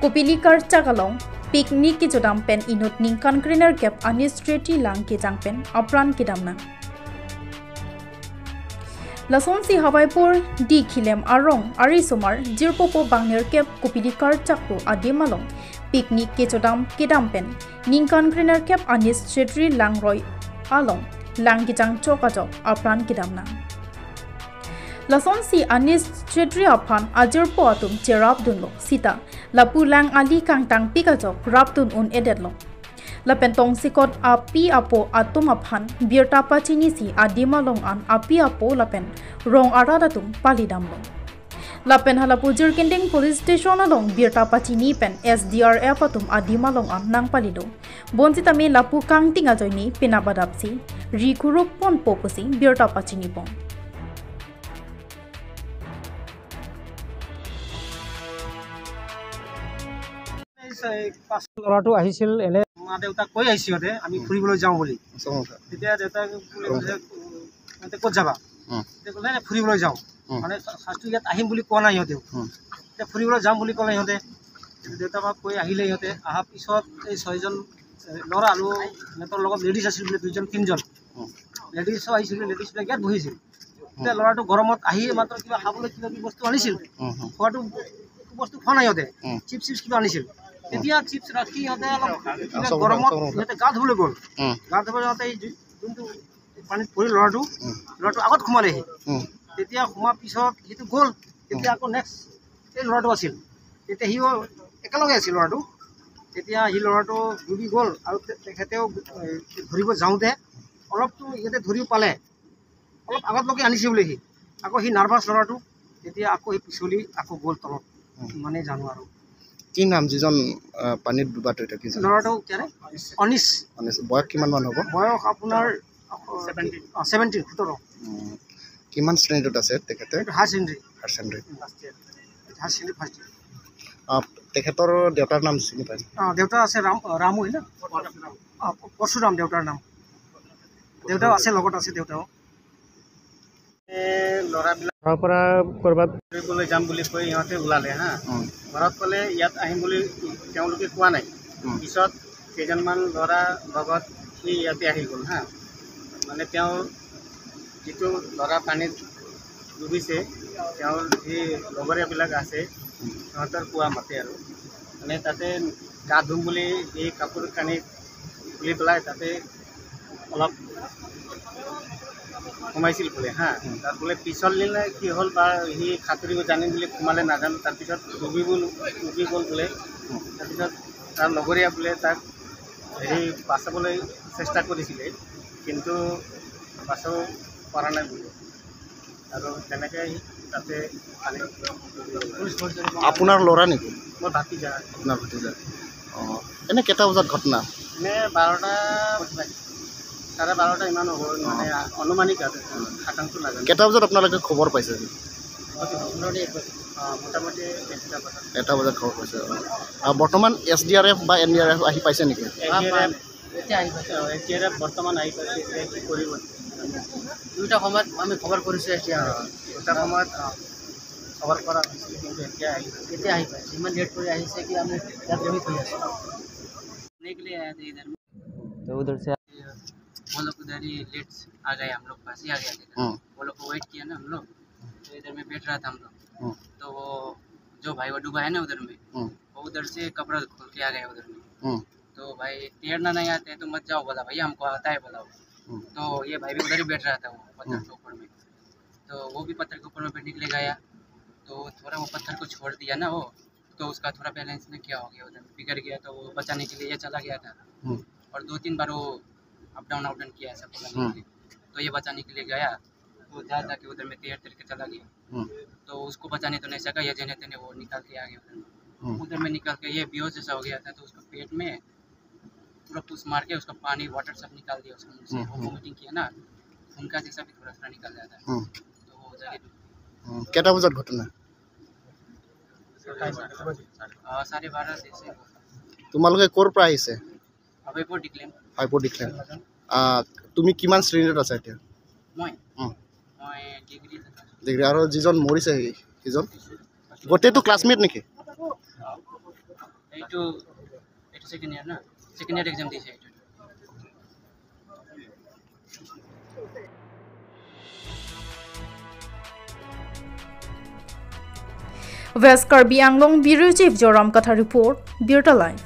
Kopilikar Chakalong, Piknik Kijodam Pen Inut Ningkan Greener Cap Administrative Lang Kijang Pen, Apran Kidamna. Lasonsi Hawaipur, D. Kilem Arong, Arisomar, Jirpopo Bangner Cap, Kopilikar Chakpo, Adimalong, Piknik Kijodam Kidam Pen, Ningkan Greener Cap Administrative Lang Roy Along, Lang Kijang Chokajok, Apran Kidamna. Lasonsi Anis Chedri Apan Ajerpo Atum Cherabdunlo Sita Lapulang Ali Kangtang Pikajok Rabdun un Edetlo Lapentong Sikot Api Apo Atum Apan Birta Pachinisi Adimalong an Api Apo Lapen Rong Aradatum Palidamlo Lapen Halapujir Kinding Police Station along Birta Pachini Pen SDRF Atum Adimalong an Nang Palido Bonsitame Lapu Kang Tingajoini Pinabadapsi Rikurup Pon Popusi Birta Pachini Pon লৰাটো আহিছিল এনে মা দেউতাক কৈ আহিছিতে আমি ফুৰিবলৈ যাওঁ বুলি তেতিয়া দেউতাক মানে ক'ত যাবা তে ক'লে ফুৰিবলৈ যাওঁ মানে শাস্ত্ৰী ইয়াত আহিম বুলি কোৱা নাই ইহঁতেও তে ফুৰিবলৈ যাম বুলি ক'লে ইহঁতে দেউতাক কৈ আহিলে ইহঁতে অহাৰ পিছত এই 6 জন ল'ৰা আৰু নেতৰ লগত লেডিজ আছিল বুলি 2 জন 3 জন লেডিজও আহিছিল লেডিজবিলাক ইয়াত বহিছিল তে ল'ৰাটো গৰমত আহি মাত্ৰ কিবা খাবলৈ কিবা বস্তু আনিছিল খোৱাটো বস্তু খোৱা নাই ইহঁতে চিপছ কিবা আনিছিল তেতিয়া চিপছ ৰাখি ইহঁতে অলপ গৰমত ইহঁতে গা ধুবলৈ গ'ল গা ধুব যাওঁতে যোনটো পানীত পৰি ল'ৰাটো আগত সোমালেহি তেতিয়া সোমোৱাৰ পিছত সেইটো গ'ল তেতিয়া আকৌ নেক্সট এই ল'ৰাটো আছিল তেতিয়া সিও একেলগে আছিল ল'ৰাটো তেতিয়া সি ল'ৰাটো ডুবি গ'ল আৰু তেখেতেও ধৰিব যাওঁতে অলপতো ইয়াতে ধৰিও পালে অলপ আগতলৈকে আনিছে বুলি সি আকৌ সি নাৰ্ভাছ ল'ৰাটো তেতিয়া আকৌ সি পিছলি আকৌ গ'ল তলত মানে জানো আৰু কি নাম যিজন পানীত ডুবাত এটা কি ল'ৰাটো কেনে অনিশ বয়স কিমান মান হ'ব বয়স আপোনাৰ 17 কিমান শ্ৰেণীত আছে তেখেতে হায়াৰ ছেকেণ্ডাৰী ফাৰ্ষ্ট তেখেতৰ দেউতাৰ নাম চিনি পায় দেউতা আছে ৰামু হয় না পৰশুৰাম দেউতাৰ নাম দেউতাও আছে লগত আছে দেউতাও ল'ৰাবিলাকৰ পৰা কৰবাত ফুৰিবলৈ যাম বুলি কৈ ইহঁতে ওলালে হা ঘৰত ক'লে ইয়াত আহিম বুলি তেওঁলোকে কোৱা নাই পিছত কেইজনমান ল'ৰা লগত সি ইয়াতে আহি গ'ল হা মানে তেওঁ যিটো ল'ৰা পানীত ডুবিছে তেওঁৰ যি লগৰীয়াবিলাক আছে সিহঁতৰ কোৱা মতে আৰু মানে তাতে গা ধুম বুলি এই কাপোৰ কানি খুলি পেলাই তাতে অলপ সোমাইছিল বোলে হা তাত বোলে পিছল দিলে কি হ'ল বা সি সাঁতুৰিব জানিম বুলি সোমালে নাজানো তাৰপিছত ডুবি গ'ল বোলে তাৰপিছত তাৰ লগৰীয়া বোলে তাক হেৰি বাচাবলৈ চেষ্টা কৰিছিলে কিন্তু বাচাব পৰা নাই বোলে আৰু তেনেকৈ তাতে আপোনাৰ ল'ৰা নেকি মোৰ ভাতিজা আপোনাৰ ভাতিজা এনে কেইটা বজাত ঘটনা এনে 12টা 12:30 ইমান হ'ব মানে অনুমানিক শতাংশ নাজানো কেইটা বজাত আপোনালোকে খবৰ পাইছে মোটামুটি 1টা বজাত খবৰ পাইছে বৰ্তমান SDRF বা NDRF আহি পাইছে নেকি SDRF বৰ্তমান আহি পাইছে কি কৰিব দুটা সময়ত আমি খবৰ কৰিছোঁ এতিয়া দুটা সময়ত খবৰ কৰা হৈছিল কিন্তু এতিয়া আহি পাইছে ইমান লেট কৰি আহিছে কি আমি ইয়াত ৰহি হৈ আছোঁ निकले आए थे इधर तो उधर से वो लोग उधर ही लेट आ गए हम लोग पास ही आ गए थे वो लोग को वेट किया ना हम लोग तो इधर में बैठ रहा था हम लोग तो वो जो भाई वो डूबा है ना उधर में वो उधर से कपड़ा खोल के आ गया उधर में तो भाई तैरना नहीं आते तो मत जाओ बोला भैया हमको आता है बोला तो ये भाई भी उधर ही बैठ रहा था वो पत्थर के ऊपर में तो वो भी पत्थर के ऊपर में बैठने के लिए गया तो थोड़ा वो पत्थर को छोड़ दिया ना वो तो उसका थोड़ा बैलेंस में क्या हो गया उधर बिगड़ गया तो वो बचाने के लिए ये चला गया था और 2-3 बार वो अप डाउन किया ऐसा बोला तो ये बचाने के लिए गया तो जाके उधर में तैर के चला गया तो उसको बचाने तो नहीं सका ये जने तने वो निकाल के आ गया उधर में निकाल के ये बेहोश जैसा हो गया था तो उसको पेट में पूरा पुश मार के उसका पानी वाटर सब निकाल दिया उसको मुंह से वोमिटिंग किया ना उनका जैसा भी थोड़ा निकल जाता है तो वो जाके কেইটা বজাত ঘটনা 12:30 से তোমালোকে ক'ৰ পৰা আহিছে হাইপৰ ডিক্লেম তুমি কিমান শ্ৰেণীত আছা এতিয়া মই ডিগ্ৰী আৰু যিজন মৰিছে সিজন গোটেইটো ক্লাছমেট নেকি এইটো সেকেন্ড ইয়ার না সেকেন্ড ইয়ার এক্সাম দিছে এইটো West Karbi Anglong Bureau Chief Joram Katha report, Birta Live.